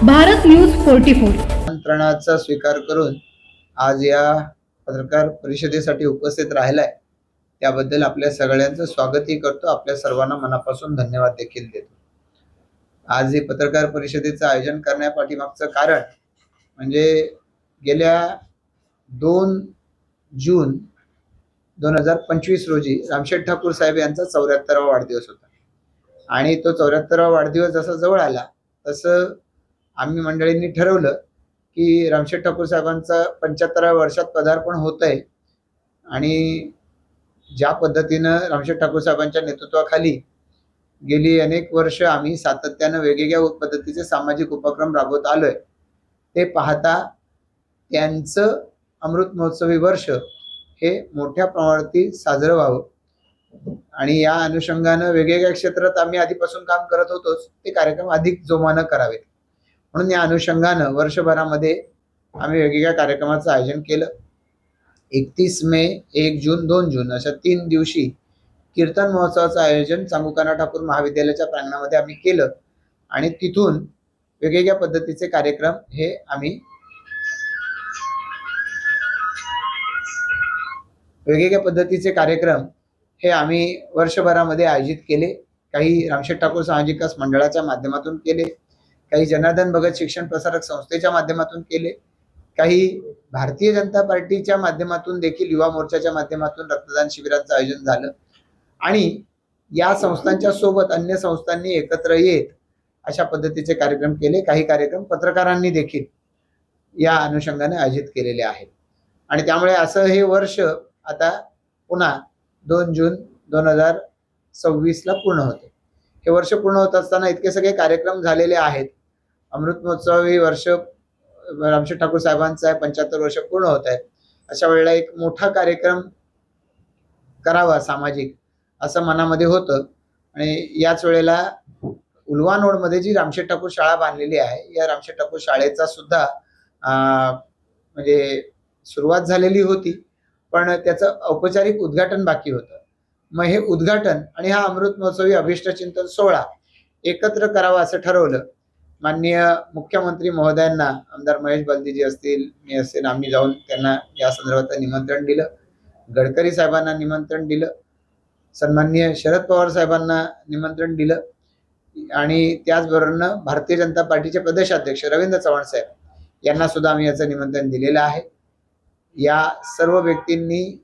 Bharat news 44. आमंत्रणाचा स्वीकार करून आज या पत्रकार परिषदेसाठी उपस्थित राहिलाय त्याबद्दल आपल्या सगळ्यांचं स्वागतही करतो. आपल्या सर्वांना मनापासून धन्यवाद देखील देतो. आज ही पत्रकार परिषदेचं आयोजन करण्यापाठीमागचं कारण म्हणजे गेल्या 2 जून 2025 रोजी रामशेठ ठाकूर साहेब यांचा 74वा वाढदिवस होता आणि तो 74वा वाढदिवस जसा जवळ आला तसं आम्ही मंडळींनी ठरवलं की रामशेठ ठाकूर साहेबांचा 75व्या वर्षात पदार्पण होत आहे आणि ज्या पद्धतीनं रामशेठ ठाकूर साहेबांच्या नेतृत्वाखाली गेली अनेक वर्ष आम्ही सातत्यानं वेगवेगळ्या पद्धतीचे सामाजिक उपक्रम राबवत आलोय ते पाहता त्यांचं अमृत महोत्सवी वर्ष हे मोठ्या प्रमाणावरती साजरं व्हावं आणि या अनुषंगानं वेगवेगळ्या क्षेत्रात आम्ही आधीपासून काम करत होतोच, ते कार्यक्रम अधिक जोमानं करावेत म्हणून या अनुषंगानं वर्षभरामध्ये आम्ही वेगवेगळ्या कार्यक्रमाचं आयोजन केलं. 31 मे, 1 जून, 2 जून अशा 3 दिवशी कीर्तन महोत्सवाचं आयोजन चांगुकाना ठाकूर महाविद्यालयाच्या प्रांगणामध्ये आम्ही केलं आणि तिथून वेगवेगळ्या पद्धतीचे कार्यक्रम हे आम्ही वर्षभरामध्ये आयोजित केले. काही रामशेठ ठाकूर सामाजिक विकास मंडळाच्या माध्यमातून केले, काही जनार्दन भगत शिक्षण प्रसारक संस्थेच्या माध्यमातून केले, काही भारतीय जनता पार्टीच्या माध्यमातून देखील युवा मोर्चाच्या माध्यमातून रक्तदान शिबिरांचं आयोजन झालं आणि या संस्थांच्या सोबत अन्य संस्थांनी एकत्र येत अशा पद्धतीचे कार्यक्रम केले. काही कार्यक्रम पत्रकारांनी देखील या अनुषंगाने आयोजित केलेले आहेत आणि त्यामुळे असं हे वर्ष आता पुन्हा 2 जून 2026 ला पूर्ण होते. हे वर्ष पूर्ण होत असताना इतके सगळे कार्यक्रम झालेले आहेत. अमृत महोत्सवी वर्ष रामशेठ ठाकूर साहेबांचा 75 वर्ष पूर्ण होत आहेत. अशा वेळेला एक मोठा कार्यक्रम करावा सामाजिक असं मनामध्ये होतं आणि याच वेळेला उल्वानोड मध्ये जी रामशेठ ठाकूर शाळा बांधलेली आहे या रामशेठ ठाकूर शाळेचा सुद्धा म्हणजे सुरुवात झालेली होती पण त्याचं औपचारिक उद्घाटन बाकी होतं. मग हे उद्घाटन आणि हा अमृत महोत्सवी अभिष्ट चिंतन सोहळा एकत्र करावा असं ठरवलं. माननीय मुख्यमंत्री महोदयांना आमदार महेश बलदीजी असतील, मी असेल, आम्ही जाऊन त्यांना या संदर्भात निमंत्रण दिलं. गडकरी साहेबांना निमंत्रण दिलं, सन्माननीय शरद पवार साहेबांना निमंत्रण दिलं आणि त्याचबरोबर भारतीय जनता पार्टीचे प्रदेशाध्यक्ष रवींद्र चव्हाण साहेब यांना सुद्धा आम्ही याचं निमंत्रण दिलेलं आहे. या सर्व व्यक्तींनी,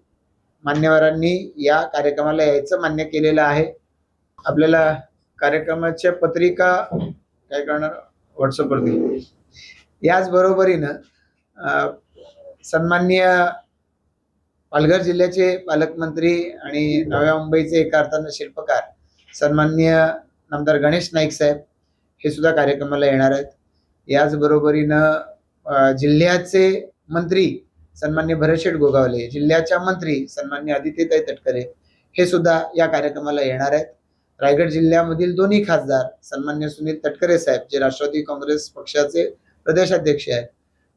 मान्यवरांनी या कार्यक्रमाला यायचं मान्य केलेलं आहे. आपल्याला कार्यक्रमाच्या पत्रिका काय करणार व्हॉट्सअपवरती. याचबरोबरीनं सन्माननीय पालघर जिल्ह्याचे पालकमंत्री आणि नव्या मुंबईचे एका अर्थानं शिल्पकार सन्माननीय नामदार गणेश नाईक साहेब हे सुद्धा कार्यक्रमाला येणार आहेत. याचबरोबरीनं जिल्ह्याचे मंत्री सन्माननीय भरतशेठ गोगावले, जिल्ह्याच्या मंत्री सन्माननीय आदित्यताई तटकरे हे सुद्धा या कार्यक्रमाला येणार आहेत. रायगड जिल्ह्यामधील दोन्ही खासदार सन्माननीय सुनील तटकरे साहेब जे राष्ट्रवादी काँग्रेस पक्षाचे प्रदेशाध्यक्ष आहेत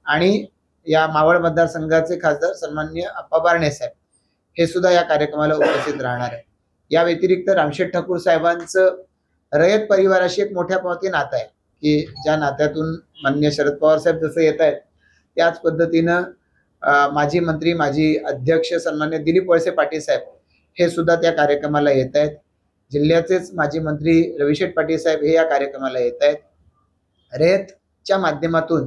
आणि या मावळ मतदारसंघाचे खासदार सन्माननीय अप्पा बारणे साहेब हे सुद्धा या कार्यक्रमाला उपस्थित राहणार आहे. या व्यतिरिक्त रामशेठ ठाकूर साहेबांचं रयत परिवाराशी एक मोठ्या प्रमाणात नातं आहे की ज्या नात्यातून माननीय शरद पवार साहेब जसं येत आहेत त्याच पद्धतीनं माजी मंत्री, माजी अध्यक्ष सन्माननीय दिलीप वळसे पाटील साहेब हे सुद्धा त्या कार्यक्रमाला येत आहेत. जिल्ह्याचेच माजी मंत्री रविशेठ पाटील साहेब हे या कार्यक्रमाला येत आहेत. रयतच्या माध्यमातून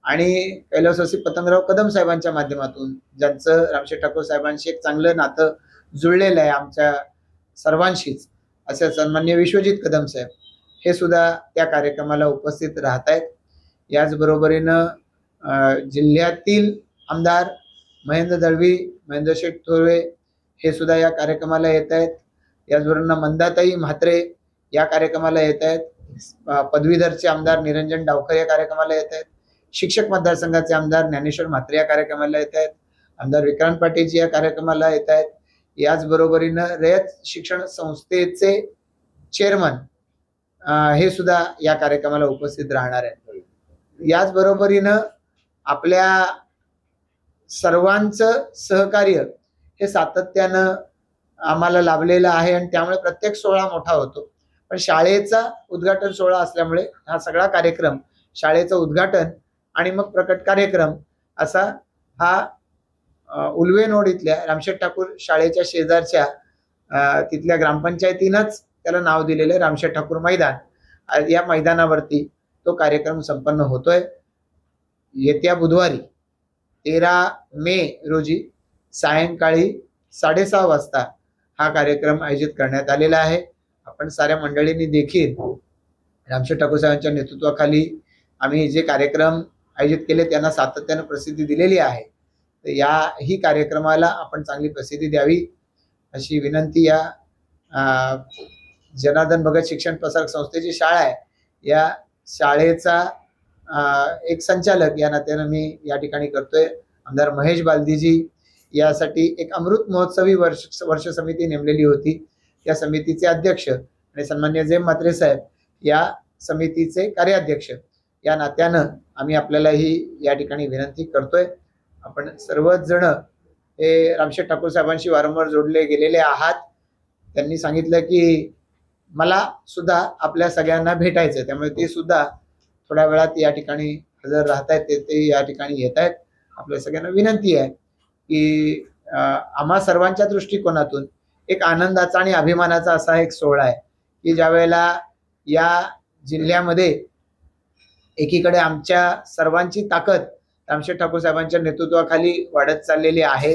आणि कैलासवासी पतंगराव कदम साहेबांच्या माध्यमातून ज्यांचं रामशेठ ठाकूर साहेबांशी एक चांगलं नातं जुळलेलं आहे आमच्या सर्वांशीच, असे सन्माननीय विश्वजित कदम साहेब हे सुद्धा त्या कार्यक्रमाला उपस्थित राहत आहेत. याचबरोबरीनं जिल्ह्यातील आमदार महेंद्र दळवी, महेंद्र शेठ थोरवे हे सुद्धा या कार्यक्रमाला येत आहेत. याचबरोबर मंदाताई म्हात्रे या कार्यक्रमाला येत आहेत. पदवीधरचे आमदार निरंजन डावकर या कार्यक्रमाला येत आहेत. शिक्षक मतदारसंघाचे आमदार ज्ञानेश्वर म्हात्रे या कार्यक्रमाला येत आहेत. आमदार विक्रांत पाटीलजी या कार्यक्रमाला येत आहेत. याचबरोबरीनं रयत शिक्षण संस्थेचे चेअरमन हे सुद्धा या कार्यक्रमाला उपस्थित राहणार आहेत. याचबरोबरीनं आपल्या सर्वांचं सहकार्य हे सातत्यानं आम्हाला लाभलेलं आहे आणि त्यामुळे प्रत्येक सोहळा मोठा होतो. पण शाळेचा उद्घाटन सोहळा असल्यामुळे हा सगळा कार्यक्रम शाळेचं उद्घाटन आणि मग प्रकट कार्यक्रम असा हा उलवेनोड इथल्या रामशेठ ठाकूर शाळेच्या शेजारच्या तिथल्या ग्रामपंचायतीनंच त्याला नाव दिलेलं रामशेठ ठाकूर मैदान. या मैदानावरती तो कार्यक्रम संपन्न होतोय. येत्या बुधवारी 13 मे रोजी सायंकाळी 6:30 वाजता हा कार्यक्रम आयोजित करण्यात आलेला आहे. आपण साऱ्या मंडळींनी देखील रामशेठ ठाकूर साहेबांच्या नेतृत्वाखाली आम्ही जे कार्यक्रम आयोजित केले त्यांना सातत्यानं प्रसिद्धी दिलेली आहे. तर याही कार्यक्रमाला आपण चांगली प्रसिद्धी द्यावी अशी विनंती या जनार्दन भगत शिक्षण प्रसारक संस्थेची शाळा आहे, या शाळेचा एक संचालक या नात्यानं मी या ठिकाणी करतोय. आमदार महेश बालदीजी यासाठी एक अमृत महोत्सवी वर्ष समिती नेमलेली होती. त्या समितीचे अध्यक्ष आणि सन्मान्य जेम म्हात्रे साहेब या समितीचे कार्याध्यक्ष या नात्यानं आम्ही आपल्यालाही या ठिकाणी विनंती करतोय. आपण सर्वच जण हे रामशेठ ठाकूर साहेबांशी वारंवार जोडले गेलेले आहात. त्यांनी सांगितलं की मला सुद्धा आपल्या सगळ्यांना भेटायचं, त्यामुळे ते सुद्धा थोड्या वेळात या ठिकाणी हजर राहत आहेत, ते या ठिकाणी येत आहेत. आपल्या सगळ्यांना विनंती आहे की आम्हा सर्वांच्या दृष्टिकोनातून एक आनंदाचा आणि अभिमानाचा असा एक सोहळा आहे की ज्या वेळेला या जिल्ह्यामध्ये एकीकडे आमच्या सर्वांची ताकद रामशेठ ठाकूर साहेबांच्या नेतृत्वाखाली वाढत चाललेली आहे.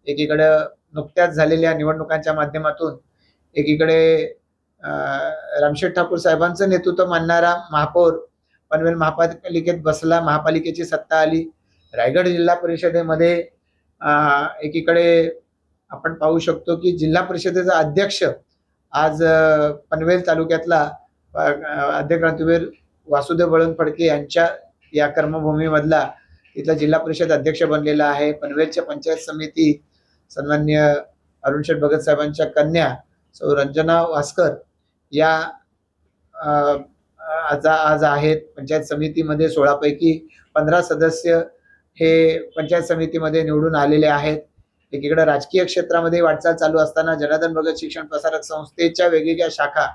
एकीकडे नुकत्याच झालेल्या निवडणुकांच्या माध्यमातून एकीकडे रामशेठ ठाकूर साहेबांचं नेतृत्व मानणारा महापौर पनवेल महापालिकेत बसला, महापालिकेची सत्ता आली. रायगड जिल्हा परिषदेमध्ये एकीकडे आपण पाहू शकतो की जिल्हा परिषदेचा अध्यक्ष आज पनवेल तालुक्यातला अध्यक्ष क्रांतीवीर वासुदेव बळवंत फडके यांच्या या कर्मभूमीमधला इथला जिल्हा परिषद अध्यक्ष बनलेला आहे. पनवेलच्या पंचायत समिती सन्मान्य अरुण शेठ भगत साहेबांच्या कन्या सौ रंजना वास्कर या आज आहेत. पंचायत समितीमध्ये 16 पैकी 15 सदस्य हे पंचायत समितीमध्ये निवडून आलेले आहेत. एकीकडे राजकीय क्षेत्रामध्ये वाटचाल चालू असताना जनार्दन भगत शिक्षण प्रसारक संस्थेच्या वेगवेगळ्या शाखा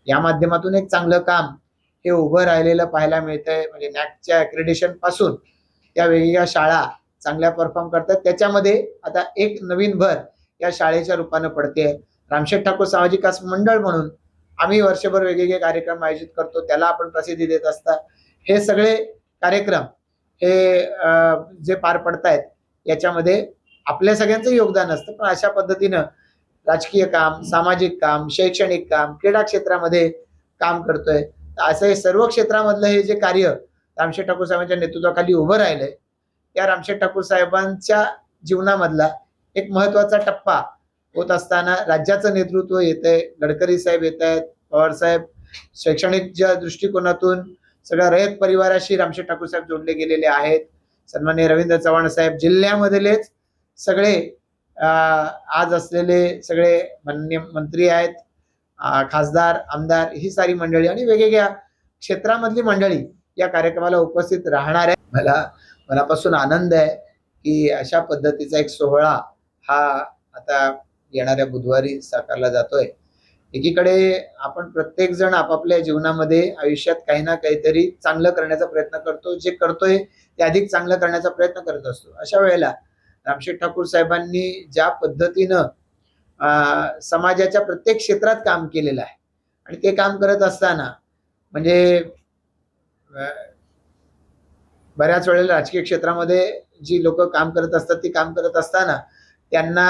या माध्यमातून एक चांगलं काम हे उभं राहिलेलं पाहायला मिळतंय. म्हणजे नॅकच्या ॲक्रेडिशन पासून त्या वेगवेगळ्या शाळा चांगल्या परफॉर्म करतात. त्याच्यामध्ये आता एक नवीन भर या शाळेच्या रूपानं पडते. रामशेठ ठाकूर सामाजिक विकास मंडळ म्हणून आम्ही वर्षभर वेगवेगळे कार्यक्रम आयोजित करतो, त्याला आपण प्रसिद्धी देत असता. हे सगळे कार्यक्रम हे जे पार पडतायत याच्यामध्ये आपल्या सगळ्यांचं योगदान असतं, पण अशा पद्धतीनं राजकीय काम, सामाजिक काम, शैक्षणिक काम, क्रीडा क्षेत्रामध्ये काम करतोय. असं हे सर्व क्षेत्रामधलं हे जे कार्य रामशेठ ठाकूर साहेबांच्या नेतृत्वाखाली उभं राहिलंय, त्या रामशेठ ठाकूर साहेबांच्या जीवनामधला एक महत्वाचा टप्पा होत असताना राज्याचं नेतृत्व येतंय. गडकरी साहेब येत आहेत, पवार साहेब, शैक्षणिकच्या दृष्टिकोनातून सगळ्या रयत परिवाराशी रामशेठ ठाकूर साहेब जोडले गेलेले आहेत. सन्माननीय रवींद्र चव्हाण साहेब, जिल्ह्यामधलेच सगळे आज असलेले सगळे माननीय मंत्री आहेत, खासदार, आमदार, ही सारी मंडळी आणि वेगवेगळ्या क्षेत्रामधली मंडळी या कार्यक्रमाला उपस्थित राहणार आहे. मला मनापासून आनंद आहे की अशा पद्धतीचा एक सोहळा हा आता येणाऱ्या बुधवारी साकारला जातोय. एकीकडे आपण प्रत्येक जण आपापल्या जीवनामध्ये आयुष्यात काही ना काहीतरी चांगलं करण्याचा प्रयत्न करतो, जे करतोय ते अधिक चांगलं करण्याचा प्रयत्न करत असतो. अशा वेळेला रामशेठ ठाकूर साहेबांनी ज्या पद्धतीनं समाजाच्या प्रत्येक क्षेत्रात काम केलेलं आहे आणि ते काम करत असताना म्हणजे बऱ्याच वेळेला राजकीय क्षेत्रामध्ये जी लोक काम करत असतात ती काम करत असताना त्यांना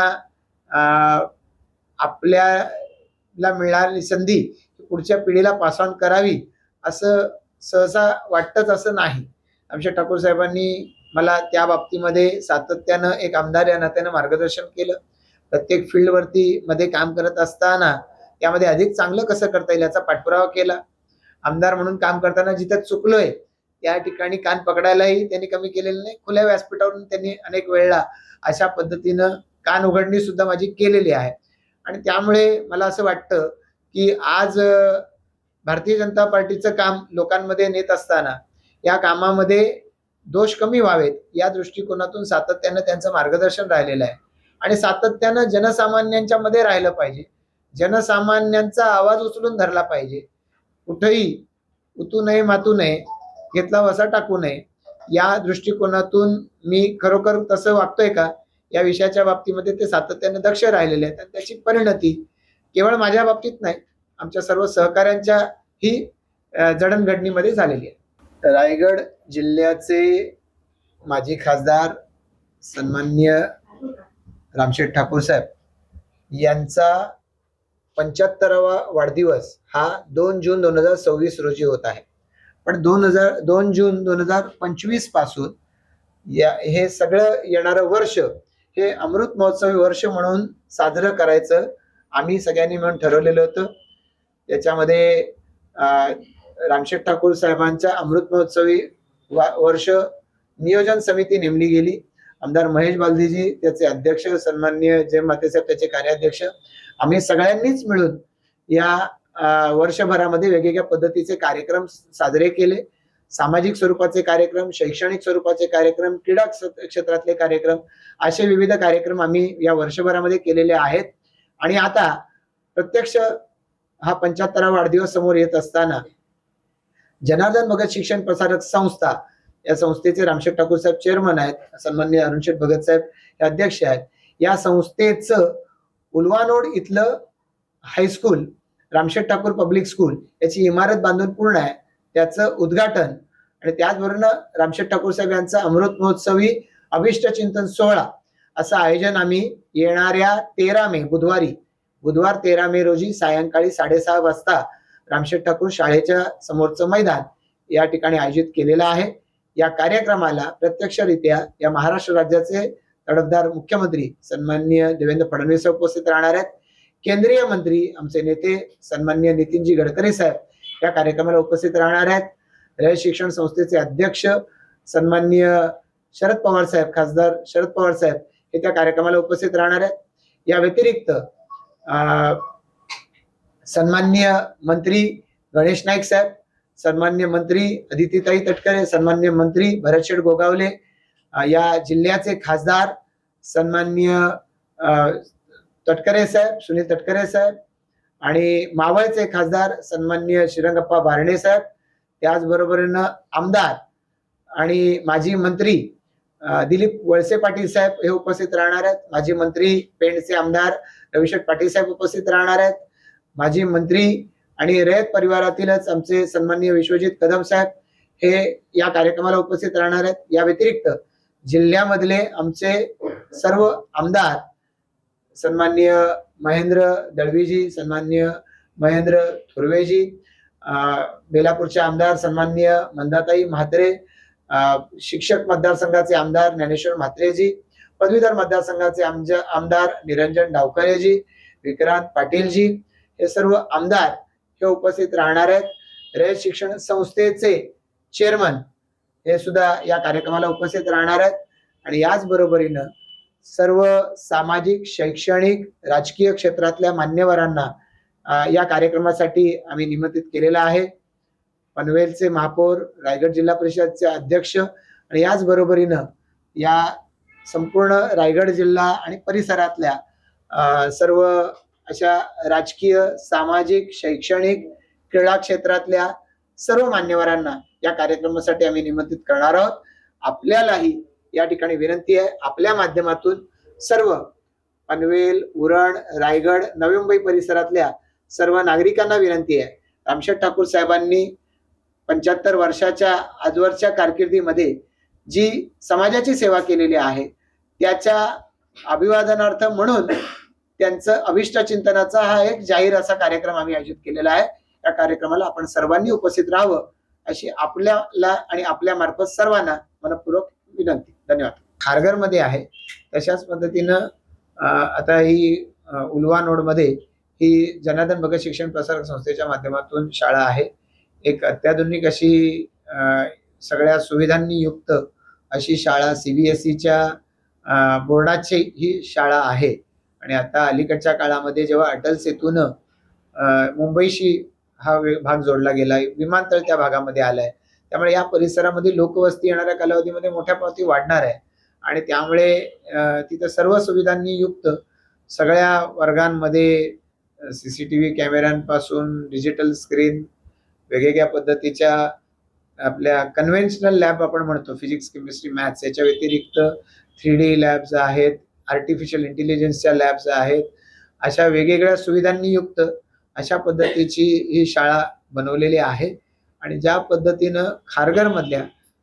आपल्याला मिळालेली संधी पुढच्या पिढीला पास ऑन करावी असं सहसा वाटतच असं नाही. रामशेठ ठाकूर साहेबांनी मला त्या बाबतीमध्ये सातत्यानं एक आमदार या नात्यानं मार्गदर्शन केलं. प्रत्येक फील्डवरती मध्ये काम करत असताना त्यामध्ये अधिक चांगलं कसं करता येईल याचा पाठपुरावा केला. आमदार म्हणून काम करताना जिथे चुकलोय त्या ठिकाणी कान पकडायलाही त्यांनी कमी केलेलं नाही. खुल्या व्यासपीठावरून त्यांनी अनेक वेळेला अशा पद्धतीनं कान उघडणी सुद्धा माझी केलेली आहे. आणि त्यामुळे मला असं वाटतं की आज भारतीय जनता पार्टीचं काम लोकांमध्ये नेत असताना या कामामध्ये दोष कमी व्हावेत या दृष्टिकोनातून सातत्यानं त्यांचं मार्गदर्शन राहिलेलं आहे आणि सातत्यानं जनसामान्यांच्या मध्ये राहिलं पाहिजे. जनसामान्यांचा आवाज उचलून धरला पाहिजे. कुठेही उतू नये मातू नये घेतला वसा टाकू नये या दृष्टिकोनातून मी खरोखर तसं वागतोय का या विषयाच्या बाबतीमध्ये ते सातत्याने दक्ष राहिलेले आहेत आणि त्याची परिणती केवळ माझ्या बाबतीत नाही, आमच्या सर्व सहकाऱ्यांच्या ही जडणघडणीमध्ये झालेली आहे. रायगड जिल्ह्याचे माजी खासदार सन्माननीय रामशेठ ठाकूर साहेब यांचा 75वा वाढदिवस हा 2 जून 2026 रोजी होत आहे. पण 2 जून 2025 पासून हे सगळं येणारं वर्ष हे अमृत महोत्सवी वर्ष म्हणून साजरं करायचं आम्ही सगळ्यांनी मिळून ठरवलेलं होतं. त्याच्यामध्ये रामशेठ ठाकूर साहेबांच्या अमृत महोत्सवी वर्ष नियोजन समिती नेमली गेली. आमदार महेश बालदीजी त्याचे अध्यक्ष, सन्माननीय जय मातेसाहेब त्याचे कार्याध्यक्ष, आम्ही सगळ्यांनीच मिळून या वर्षभरामध्ये वेगवेगळ्या पद्धतीचे कार्यक्रम साजरे केले. सामाजिक स्वरूपाचे कार्यक्रम, शैक्षणिक स्वरूपाचे कार्यक्रम, क्रीडा क्षेत्रातले कार्यक्रम, असे विविध कार्यक्रम आम्ही या वर्षभरामध्ये केलेले आहेत. आणि आता प्रत्यक्ष हा 75वा वाढदिवस समोर येत असताना जनार्दन भगत शिक्षण प्रसारक संस्था या संस्थेचे रामशेठ ठाकूर साहेब चेअरमन आहेत, सन्माननीय अरुणशेठ भगत साहेब हे अध्यक्ष आहेत. या संस्थेचं उल्वानोड इथलं high school Ramsheth Thakur public school याची इमारत बांधून पूर्ण आहे, त्याचं उद्घाटन आणि त्याचबरोबर रामशेठ ठाकूर साहेब यांचा अमृत महोत्सवी अभिष्ट चिंतन सोहळा असं आयोजन आम्ही येणाऱ्या 13 मे बुधवार 13 मे रोजी सायंकाळी 6:30 वाजता रामशेठ ठाकूर शाळेच्या समोरचं मैदान या ठिकाणी आयोजित केलेलं आहे. या कार्यक्रमाला प्रत्यक्षरित्या या महाराष्ट्र राज्याचे तडफदार मुख्यमंत्री सन्माननीय देवेंद्र फडणवीस उपस्थित राहणार आहेत. केंद्रीय मंत्री आमचे नेते सन्माननीय नितीनजी गडकरी साहेब या कार्यक्रमाला उपस्थित राहणार आहेत. रयत शिक्षण संस्थेचे अध्यक्ष सन्माननीय शरद पवार साहेब, खासदार शरद पवार साहेब हे त्या कार्यक्रमाला उपस्थित राहणार आहेत. या व्यतिरिक्त सन्माननीय मंत्री गणेश नाईक साहेब, सन्माननीय मंत्री अदितीताई तटकरे, सन्माननीय मंत्री भरतशेठ गोगावले, या जिल्ह्याचे खासदार सन्माननीय तटकरे साहेब, सुनील तटकरे साहेब आणि मावळचे खासदार सन्माननीय श्रीरंगप्पा बारणे साहेब, त्याचबरोबरीनं आमदार आणि माजी मंत्री दिलीप वळसे पाटील साहेब हे उपस्थित राहणार आहेत. माजी मंत्री पेंडचे आमदार रविशेठ पाटील साहेब उपस्थित राहणार आहेत. माजी मंत्री आणि रयत परिवारातीलच आमचे सन्माननीय विश्वजित कदम साहेब हे या कार्यक्रमाला उपस्थित राहणार आहेत. या व्यतिरिक्त जिल्ह्यामधले आमचे सर्व आमदार सन्माननीय महेंद्र दळवीजी, सन्माननीय महेंद्र थुर्वेजी, बेलापूरचे आमदार सन्माननीय मंदाताई म्हात्रे, शिक्षक मतदारसंघाचे आमदार ज्ञानेश्वर म्हात्रेजी, पदवीधर मतदारसंघाचे आमदार निरंजन डावकरेजी, विक्रांत पाटीलजी हे सर्व आमदार हे उपस्थित राहणार आहेत. रयत शिक्षण संस्थेचे चेअरमन हे सुद्धा या कार्यक्रमाला उपस्थित राहणार आहेत. आणि याच बरोबरीनं सर्व सामाजिक, शैक्षणिक, राजकीय क्षेत्रातल्या मान्यवरांना या कार्यक्रमासाठी आम्ही निमंत्रित केलेलं आहे. पनवेलचे महापौर, रायगड जिल्हा परिषदचे अध्यक्ष आणि याच बरोबरीनं या संपूर्ण रायगड जिल्हा आणि परिसरातल्या सर्व अशा राजकीय, सामाजिक, शैक्षणिक, क्रीडा क्षेत्रातल्या सर्व मान्यवरांना या कार्यक्रमासाठी आम्ही निमंत्रित करणार आहोत. आपल्यालाही या ठिकाणी विनंती आहे, आपल्या माध्यमातून सर्व पनवेल, उरण, रायगड, नवी मुंबई परिसरातल्या सर्व नागरिकांना विनंती आहे, रामशेठ ठाकूर साहेबांनी 75 वर्षाच्या आजवरच्या कारकिर्दीमध्ये जी समाजाची सेवा केलेली आहे त्याच्या अभिवादनार्थ म्हणून त्यांचं अभिष्ट चिंतनाचा हा एक जाहीर असा कार्यक्रम आम्ही आयोजित केलेला आहे. या कार्यक्रमाला आपण सर्वांनी उपस्थित राहावं अशी आपल्याला आणि आपल्या मार्फत सर्वांना मनपूर्वक विनंती. धन्यवाद. खारघरमध्ये आहे तशाच पद्धतीनं आता ही उल्वानोड मध्ये ही जनार्दन भगत शिक्षण प्रसारक संस्थेच्या माध्यमातून शाळा आहे. एक अत्याधुनिक अशी सगळ्या सुविधांनी युक्त अशी शाळा, CBSEच्या बोर्डाची ही शाळा आहे. आणि आता अलीकडच्या काळामध्ये जेव्हा अटल सेतून मुंबईशी हा भाग जोडला गेलाय, विमानतळ त्या भागामध्ये आलाय, त्यामुळे या परिसरामध्ये लोकवस्ती येणाऱ्या कालावधीमध्ये मोठ्या प्रमाणात वाढणार आहे. आणि त्यामुळे तिथं सर्व सुविधांनी युक्त सगळ्या वर्गांमध्ये CCTV कॅमेऱ्यांपासून डिजिटल स्क्रीन, वेगवेगळ्या पद्धतीच्या आपल्या कन्व्हेन्शनल लॅब आपण म्हणतो, फिजिक्स, केमिस्ट्री, मॅथ्स याच्या व्यतिरिक्त 3D लॅब्स आहेत, आर्टिफिशियल इंटेलिजन्सच्या लॅब्स आहेत. अशा वेगवेगळ्या सुविधांनी युक्त अशा पद्धतीची ही शाळा बनवलेली आहे आणि ज्या पद्धतीनं खारघरमधल्या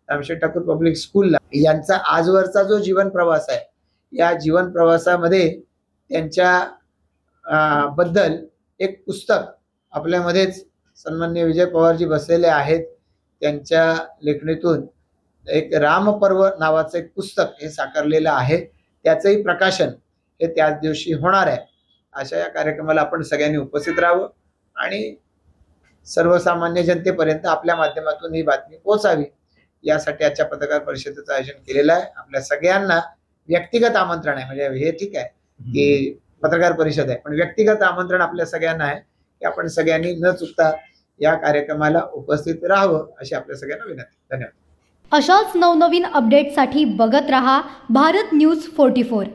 रामशेठ ठाकूर पब्लिक स्कूलला यांचा आजवरचा जो जीवन प्रवास आहे, या जीवन प्रवासामध्ये त्यांच्या बद्दल एक पुस्तक आपल्यामध्येच सन्माननीय विजय पवारजी बसलेले आहेत. त्यांच्या लेखणीतून एक रामपर्व नावाचं एक पुस्तक हे साकारलेलं आहे. त्याचंही प्रकाशन हे त्याच दिवशी होणार आहे. अशा या कार्यक्रमाला आपण सगळ्यांनी उपस्थित राहावं आणि सर्वसामान्य जनतेपर्यंत आपल्या माध्यमातून ही बातमी पोहोचावी, यासाठी आजच्या पत्रकार परिषदेचं आयोजन केलेलं आहे. आपल्या सगळ्यांना व्यक्तिगत आमंत्रण आहे. म्हणजे हे ठीक आहे की पत्रकार परिषद आहे, पण व्यक्तिगत आमंत्रण आपल्या सगळ्यांना आहे की आपण सगळ्यांनी न चुकता या कार्यक्रमाला उपस्थित राहावं अशी आपल्या सगळ्यांना विनंती. धन्यवाद. अशाच नवनवीन अपडेटसाठी बघत रहा भारत न्यूज 44.